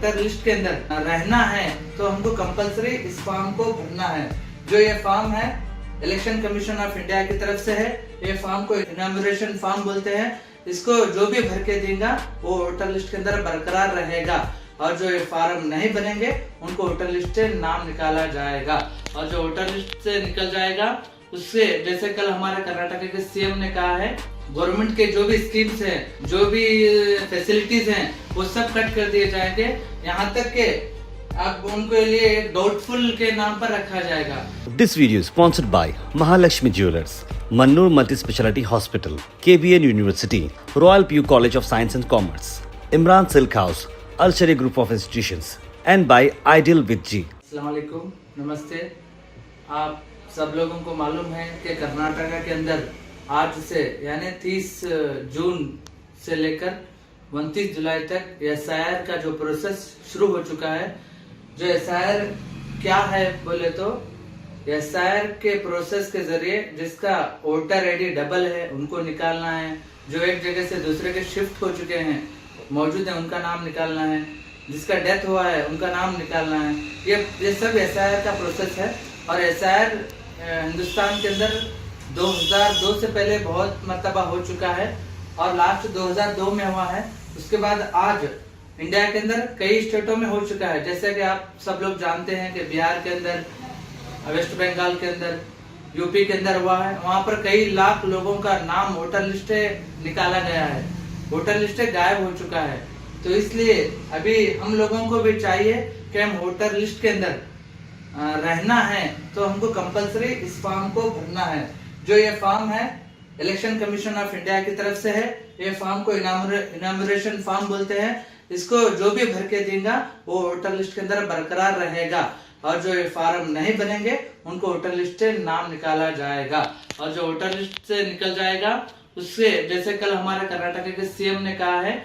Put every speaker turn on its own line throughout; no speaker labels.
Voter list के अंदर रहना है तो हमको कंपलसरी इस फॉर्म को भरना है। जो ये फॉर्म है इलेक्शन कमीशन ऑफ इंडिया की तरफ से है। ये फॉर्म को इनॉमिनेशन फॉर्म बोलते हैं। इसको जो भी भर के देगा वो वोटर लिस्ट के अंदर बरकरार रहेगा, और जो ये फॉर्म नहीं बनेंगे उनको वोटर लिस्ट से नाम निकाला जाएगा। और जो वोटर लिस्ट से निकल जाएगा उससे, जैसे कल हमारे कर्नाटक के सीएम ने कहा है, गवर्नमेंट के जो भी स्कीम्स हैं, जो भी फैसिलिटीज हैं, वो सब कट कर दिए जाएंगे। यहाँ तक के अब उनके लिए डाउटफुल के नाम पर रखा जाएगा।
This video is sponsored by Mahalakshmi Jewelers, Mannur Multi-Speciality Hospital, KBN University, Royal PU College of Science and Commerce, Imran Silk House, Al Sharia Group of Institutions, and by Ideal with G.
अस्सलाम वालेकुम, नमस्ते। आप सब लोगों को मालूम है कि कर्नाटका के अंदर आज से यानी 30 जून से लेकर 29 जुलाई तक एसआईआर का जो प्रोसेस शुरू हो चुका है। जो एसआईआर क्या है बोले तो, एसआईआर के प्रोसेस के जरिए जिसका वोटर आईडी डबल है उनको निकालना है, जो एक जगह से दूसरे के शिफ्ट हो चुके हैं, मौजूद है, उनका नाम निकालना है, जिसका डेथ हुआ है उनका नाम निकालना है। ये सब एसआईआर का प्रोसेस है। और एसआईआर हिंदुस्तान के अंदर 2002 से पहले बहुत मर्तबा हो चुका है और लास्ट 2002 में हुआ है। उसके बाद आज इंडिया के अंदर कई स्टेटों में हो चुका है। जैसे कि आप सब लोग जानते हैं कि बिहार के अंदर, वेस्ट बंगाल के अंदर, यूपी के अंदर हुआ है। वहां पर कई लाख लोगों का नाम वोटर लिस्ट निकाला गया है, वोटर लिस्ट गायब हो चुका है। तो इसलिए अभी हम लोगों को भी चाहिए कि हम वोटर लिस्ट के अंदर रहना है तो हमको कंपलसरी इस फॉर्म को भरना है। जो ये फॉर्म है इलेक्शन कमीशन ऑफ इंडिया की तरफ से है। ये फॉर्म को इनॉमिनेशन फॉर्म बोलते हैं। इसको जो भी भर के देगा वो वोटर लिस्ट के अंदर बरकरार रहेगा, और जो ये फॉर्म नहीं बनेंगे उनको वोटर लिस्ट से नाम निकाला जाएगा। और जो वोटर लिस्ट से निकल जाएगा उससे, जैसे कल हमारे कर्नाटक के सीएम ने कहा है,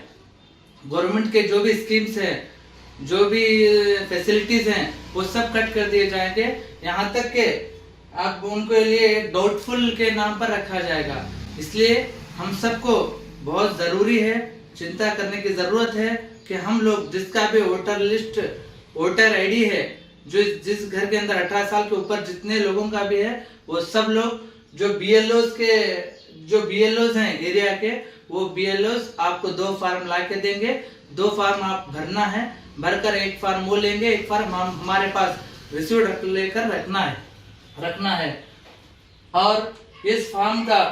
गवर्नमेंट के जो भी स्कीम्स हैं, जो भी फैसिलिटीज हैं, वो सब कट कर दिए जाएंगे। यहाँ तक के अब उनके लिए डाउटफुल के नाम पर रखा जाएगा। इसलिए हम सबको बहुत जरूरी है, चिंता करने की जरूरत है कि हम लोग जिसका भी वोटर लिस्ट, वोटर आईडी है, जो जिस घर के अंदर 18 साल के ऊपर जितने लोगों का भी है, वो सब लोग जो बीएलओज हैं एरिया के, वो बीएलओज आपको 2 फॉर्म ला के देंगे। 2 फॉर्म आप भरना है, भरकर एक फॉर्म वो लेंगे, एक फॉर्म हमारे पास रिसीव्ड लेकर रखना है। और इस फॉर्म का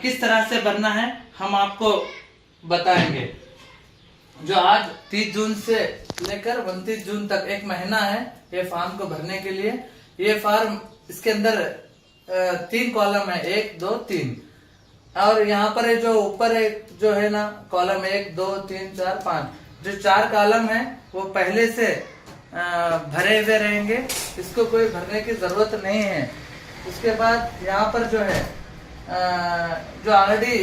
किस तरह से भरना है हम आपको बताएंगे। जो आज 30 जून से लेकर 29 जून तक एक महीना है ये फॉर्म को भरने के लिए। ये फॉर्म, इसके अंदर 3 कॉलम है, 1 2 3। और यहाँ पर जो ऊपर जो है ना कॉलम 1 2 3 4 5, जो 4 कॉलम है वो पहले से भरे हुए रहेंगे, इसको कोई भरने की जरूरत नहीं है। उसके बाद यहाँ पर जो है जो ऑलरेडी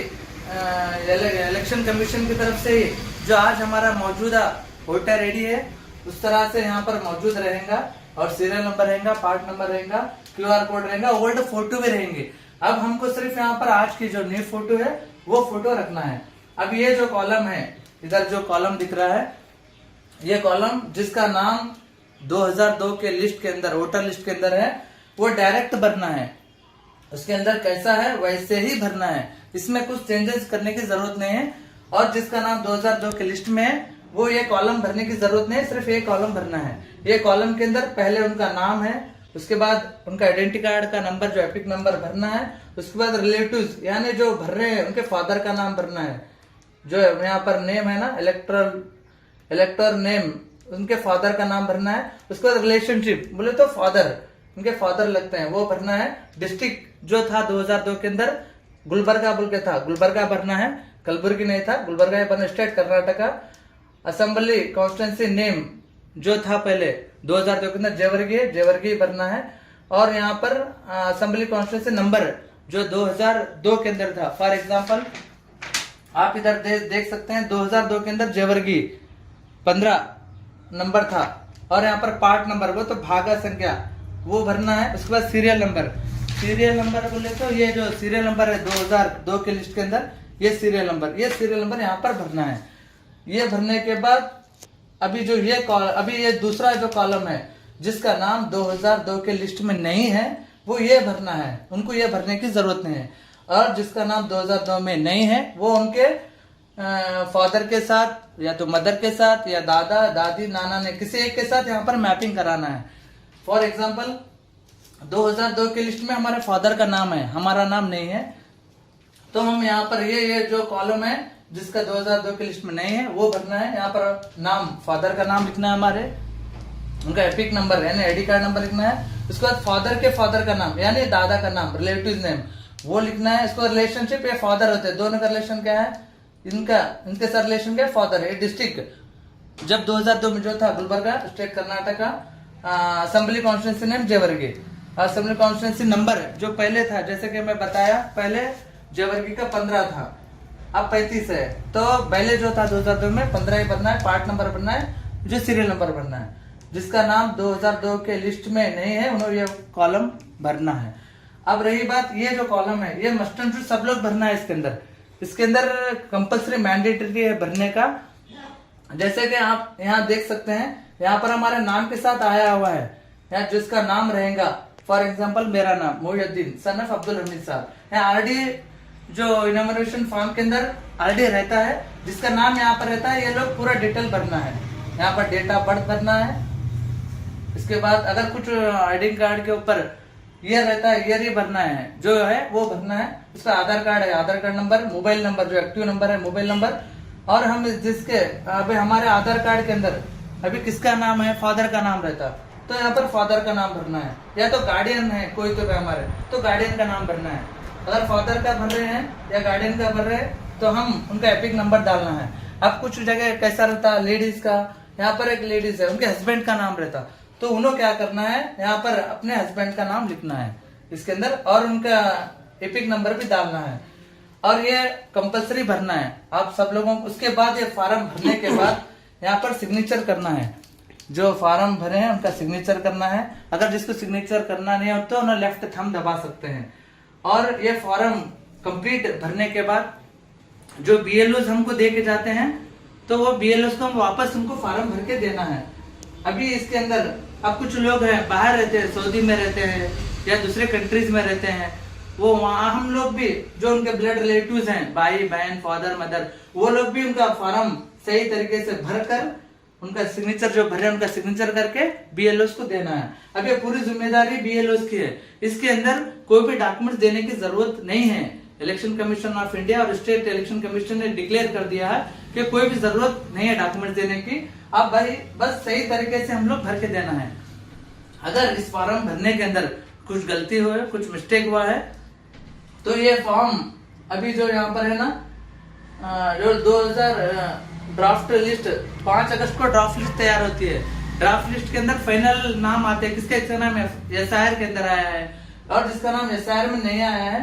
इलेक्शन कमीशन की तरफ से ही जो आज हमारा मौजूदा वोटर आईडी है उस तरह से यहाँ पर मौजूद रहेगा, और सीरियल नंबर रहेगा, पार्ट नंबर रहेगा, क्यूआर कोड रहेगा, ओल्ड फोटो भी रहेंगे। अब हमको सिर्फ यहाँ पर आज की जो न्यू फोटो है वो फोटो रखना है। अब ये जो कॉलम है, इधर जो कॉलम दिख रहा है, ये कॉलम जिसका नाम 2002 के लिस्ट के अंदर, वोटर लिस्ट के अंदर है, वो डायरेक्ट भरना है। उसके अंदर कैसा है वैसे ही भरना है, इसमें कुछ चेंजेस करने की जरूरत नहीं है। और जिसका नाम 2002 के लिस्ट में है वो ये कॉलम भरने की जरूरत नहीं है, सिर्फ ये कॉलम भरना है। ये कॉलम के अंदर पहले उनका नाम है, उसके बाद उनका आइडेंटिटी कार्ड का नंबर, जो एपिक नंबर भरना है। उसके बाद रिलेटिव्स यानी जो भर रहे हैं उनके फादर का नाम भरना है। जो यहाँ पर नेम है ना, इलेक्टर नेम, उनके फादर का नाम भरना है। उसके बाद रिलेशनशिप बोले तो फादर, उनके फादर लगते हैं, वो भरना है। डिस्ट्रिक्ट जो था 2002 के अंदर गुलबर्गा बोल के था, गुलबर्गा भरना है, कलबुर्गी नहीं था, गुलबर्गा बना, state Karnataka. Assembly constituency name जो था पहले 2002 के अंदर जेवर्गी भरना है। और यहाँ पर असेंबली कॉन्स्टिट्यूंसी नंबर जो 2002 के अंदर था, फॉर एग्जाम्पल आप इधर देख सकते हैं 2002 के अंदर जेवर्गी 15 नंबर था। और यहाँ पर पार्ट नंबर, वो तो भागा संख्या, वो भरना है। उसके बाद सीरियल नंबर बोले तो ये जो सीरियल नंबर है 2002 के लिस्ट के अंदर, ये सीरियल नंबर यहाँ पर भरना है। ये भरने के बाद अभी ये दूसरा जो कॉलम है जिसका नाम 2002 के लिस्ट में नहीं है, वो ये भरना है, उनको ये भरने की जरूरत नहीं है। और जिसका नाम 2002 में नहीं है वो उनके फादर के साथ या तो मदर के साथ या दादा दादी नाना ने किसी एक के साथ यहाँ पर मैपिंग कराना है। फॉर एग्जाम्पल 2002 की लिस्ट में हमारे फादर का नाम है, हमारा नाम नहीं है, तो हम यहाँ पर ये जो कॉलम है जिसका 2002 की लिस्ट में नहीं है वो भरना है। यहाँ पर नाम, फादर का नाम लिखना है, हमारे उनका एपिक नंबर यानी आईडी कार्ड नंबर लिखना है। उसके बाद फादर के फादर का नाम यानी दादा का नाम, रिलेटिव नेम वो लिखना है। इसको रिलेशनशिप या फादर होते हैं, दोनों का रिलेशन क्या है, इनके साथ रिलेशन क्या है, फादर है। डिस्ट्रिक्ट जब 2002 में जो था Gulbarga, state Karnataka, assembly constituency name Jevargi, assembly constituency number जो पहले था, जैसे कि मैं बताया पहले जेवर्गी का 15 था, अब 35 है, तो पहले जो था 2002 में 15 ही बनना है, पार्ट नंबर बनना है, जो सीरियल नंबर बनना है। जिसका नाम 2002 के लिस्ट में नहीं है उन्होंने ये कॉलम भरना है। अब रही बात, ये जो कॉलम है ये मस्ट एंड शुड सब लोग भरना है। इसके अंदर कंपल्सरी मैंडेटरी है भरने का। जैसे कि आप यहाँ देख सकते हैं, यहाँ पर हमारे नाम के साथ आया हुआ है, यहाँ जिसका नाम रहेगा, फॉर एग्जाम्पल मेरा नाम मोहिउद्दीन सन ऑफ अब्दुल हमीद साहब, यहाँ आरडी जो इनोमिनेशन फॉर्म के अंदर आरडी रहता है, जिसका नाम यहाँ पर रहता है, ये लोग पूरा डिटेल भरना है। यहाँ पर डेट ऑफ बर्थ भरना है। इसके बाद अगर कुछ आईडी कार्ड के ऊपर ये रहता है, ये भरना है, जो है वो भरना है। उसका आधार कार्ड है, आधार कार्ड नंबर, मोबाइल नंबर जो एक्टिव नंबर है, मोबाइल नंबर। और हम जिसके अभी हमारे आधार कार्ड के अंदर अभी किसका नाम है, फादर का नाम रहता, तो यहाँ पर फादर का नाम भरना है। या तो गार्डियन है कोई तो हमारे, तो गार्डियन का नाम भरना है। अगर फादर का भर रहे हैं या गार्डियन का भर रहे हैं तो हम उनका एपिक नंबर डालना है। अब कुछ जगह कैसा रहता है, लेडीज का, यहाँ पर एक लेडीज है, उनके हस्बैंड का नाम रहता, तो उन्होंने क्या करना है, यहाँ पर अपने हस्बैंड का नाम लिखना है इसके अंदर, और उनका एपिक नंबर भी डालना है। और ये कंपलसरी भरना है आप सब लोगों को। उसके बाद ये फॉर्म भरने के बाद यहाँ पर सिग्नेचर करना है। जो फॉर्म भरे हैं उनका सिग्नेचर करना है। अगर जिसको सिग्नेचर करना नहीं हो तो उन्हें लेफ्ट थंब दबा सकते हैं। और ये फॉर्म कंप्लीट भरने के बाद जो बीएलओज हमको दे के जाते हैं, तो वो बीएलओज को हम वापस उनको फॉर्म भर के देना है। अभी इसके अंदर अब कुछ लोग हैं बाहर रहते हैं, सऊदी में रहते हैं या दूसरे कंट्रीज में रहते हैं, वो वहाँ हम लोग भी जो उनके ब्लड रिलेटिव्स हैं, भाई बहन फादर मदर, वो लोग भी उनका फॉर्म सही तरीके से भरकर उनका सिग्नेचर जो भरे उनका सिग्नेचर करके बीएलओ को देना है। अब ये पूरी जिम्मेदारी बीएलओ की है। इसके अंदर कोई भी डॉक्यूमेंट्स देने की जरूरत नहीं है। इलेक्शन कमीशन ऑफ इंडिया और स्टेट इलेक्शन कमीशन ने डिक्लेयर कर दिया है कि कोई भी जरूरत नहीं है डॉक्यूमेंट्स देने की। अब भाई बस सही तरीके से हम लोग भर के देना है। अगर इस फॉर्म भरने के अंदर कुछ गलती हुआ है, कुछ मिस्टेक हुआ है, तो ये फॉर्म अभी जो यहाँ पर है ना, जो 2000 ड्राफ्ट लिस्ट 5 अगस्त को ड्राफ्ट लिस्ट तैयार होती है। ड्राफ्ट लिस्ट के अंदर फाइनल नाम आते हैं, किसका नाम एसआईआर के अंदर आया है, और जिसका नाम एसआईआर में नहीं आया है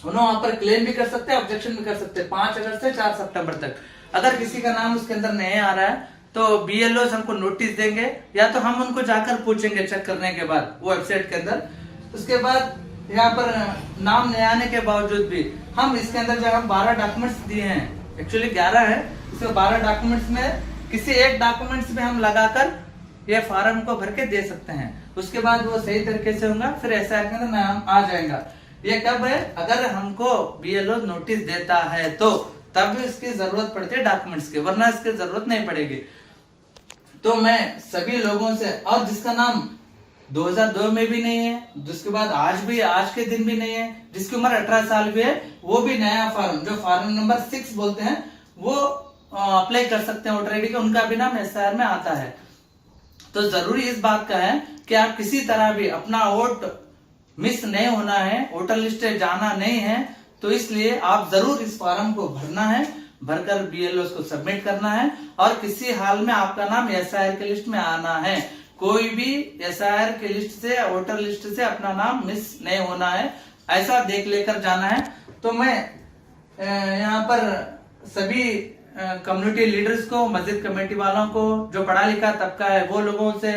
उन्होंने वहां पर क्लेम भी कर सकते हैं, ऑब्जेक्शन भी कर सकते हैं 5 अगस्त से 4 सितंबर तक। अगर किसी का नाम उसके अंदर नहीं आ रहा है तो बीएलओ हमको नोटिस देंगे, या तो हम उनको जाकर पूछेंगे चेक करने के बाद वो वेबसाइट के अंदर। उसके बाद यहाँ पर नाम नहीं आने के बावजूद भी हम इसके अंदर जो हम 12 डॉक्यूमेंट्स दिए हैं, एक्चुअली 11 है, इसमें 12 डॉक्यूमेंट्स में किसी एक डॉक्यूमेंट्स में हम लगाकर ये फॉर्म को भर के दे सकते हैं। उसके बाद वो सही तरीके से होगा, फिर एसआईआर के अंदर नाम आ जाएगा। ये कब है, अगर हमको बीएलओ नोटिस देता है तो तब इसकी जरूरत पड़ती है डॉक्यूमेंट्स की, वरना इसकी जरूरत नहीं पड़ेगी। तो मैं सभी लोगों से, और जिसका नाम 2002 में भी नहीं है, जिसके बाद आज के दिन भी नहीं है, जिसकी उम्र 18 साल भी है, वो भी नया फॉर्म जो फॉर्म नंबर 6 बोलते हैं वो अप्लाई कर सकते हैं वोटर आईडी का, उनका भी नाम एसआईआर में आता है। तो जरूरी इस बात का है कि आप किसी तरह भी अपना वोट मिस नहीं होना है, वोटर लिस्ट जाना नहीं है, तो इसलिए आप जरूर इस फॉर्म को भरना है, भरकर बीएलओ को सबमिट करना है, और किसी हाल में आपका नाम एसआईआर की लिस्ट में आना है। कोई भी एसआईआर की लिस्ट से, वोटर लिस्ट से अपना नाम मिस नहीं होना है, ऐसा देख लेकर जाना है। तो मैं यहाँ पर सभी कम्युनिटी लीडर्स को, मस्जिद कमेटी वालों को, जो पढ़ा लिखा तबका है वो लोगों से,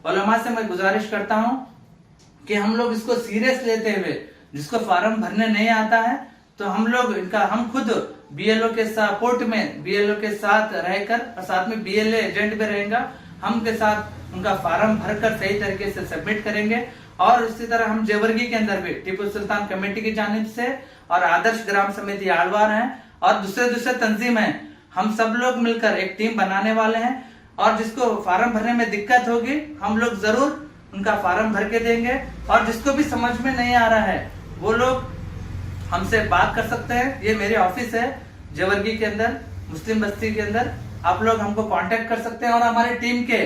उलमा से मैं गुजारिश करता हूँ कि हम लोग इसको सीरियस लेते हुए, जिसको फॉर्म भरने नहीं आता है तो हम खुद बीएलओ के सपोर्ट में बीएलओ के साथ रहकर और साथ में बीएलए एजेंट भी रहेगा, हम के साथ उनका फार्म भरकर सही तरीके से सबमिट करेंगे। और उसी तरह हम जेवर्गी के अंदर भी टीपू सुल्तान कमेटी की जानिब से और आदर्श ग्राम समिति आलवार हैं और दूसरे तंजीम हैं, हम सब लोग मिलकर एक टीम बनाने वाले हैं। और जिसको फार्म भरने में दिक्कत होगी हम लोग जरूर उनका फार्म भर के देंगे। और जिसको भी समझ में नहीं आ रहा है वो लोग हमसे बात कर सकते हैं। ये मेरी ऑफिस है जेवर्गी के अंदर, मुस्लिम बस्ती के अंदर। आप लोग हमको कांटेक्ट कर सकते हैं और हमारी टीम के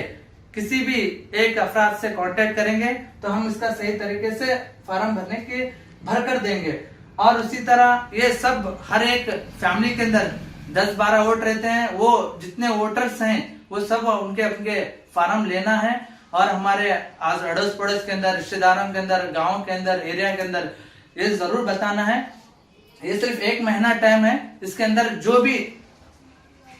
किसी भी एक अफराद से कांटेक्ट करेंगे तो हम इसका सही तरीके से फार्म भर कर देंगे। और उसी तरह ये सब हर एक फैमिली के अंदर 10-12 वोट रहते हैं, वो जितने वोटर्स हैं वो सब उनके फार्म लेना है। और हमारे अड़ोस पड़ोस के अंदर, रिश्तेदारों के अंदर, गाँव के अंदर, एरिया के अंदर ये जरूर बताना है। ये सिर्फ 1 महीना टाइम है, इसके अंदर जो भी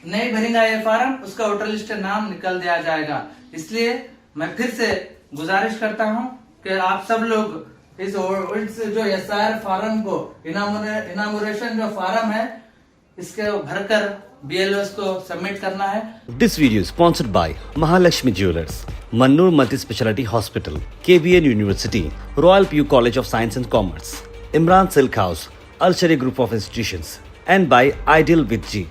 नहीं भरेगा ये फार्म उसका वोटर लिस्ट नाम निकल दिया जाएगा। इसलिए मैं फिर से गुजारिश करता हूं कि आप सब लोग इस जो एसआर फार्म को इनामुरेशन जो फार्म है इसके भरकर बीएलओ को सबमिट करना है।
This video is sponsored by Mahalakshmi Jewelers, Mannur Multi-Speciality Hospital, KBN University, Royal PU College of Science and Commerce, Imran Silk House, Al Sharia Group of Institutions, and by Ideal with G.